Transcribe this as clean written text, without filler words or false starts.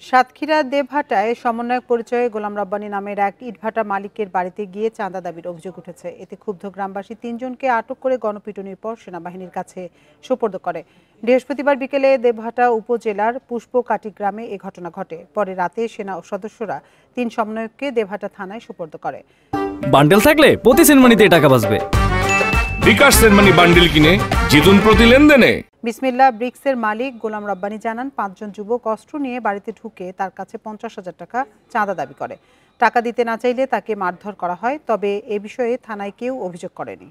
সাতক্ষীরা দেবহাটায় সমন্বয়ক পরিচয়ে গোলাম রব্বানী নামের এক ইটভাটা মালিকের বাড়িতে গিয়ে চাঁদা দাবির অভিযোগ উঠেছে। এতে ক্ষুব্ধ গ্রামবাসী ৩ জনকে আটক করে গণপিটুনির পর সেনাবাহিনীর কাছে সোপর্দ করে। বৃহস্পতিবার বিকেলে দেবহাটা উপজেলার পুষ্পকাটি গ্রামে এ ঘটনা ঘটে। পরে রাতে সেনা সদস্যরা ৩ সমন্বয়ককে দেবহাটা থানায় সোপর্দ করে। বান্ডেল থাকলে প্রতি সেনমানিতে টাকা বাঁচবে। বিকাশ সেনমানি বান্ডেল কিনে জিতুন প্রতি লেনদেনে। বিসমিল্লাহ ব্রিক্সের মালিক গোলাম রব্বানী জানান, ৫ জন যুবক অস্ত্র নিয়ে বাড়িতে ঢুকে তার কাছে ৫০,০০০ টাকা চাঁদা দাবি করে। টাকা দিতে না চাইলে তাকে মারধর করা হয়। তবে এ বিষয়ে থানায় কেউ অভিযোগ করেনি।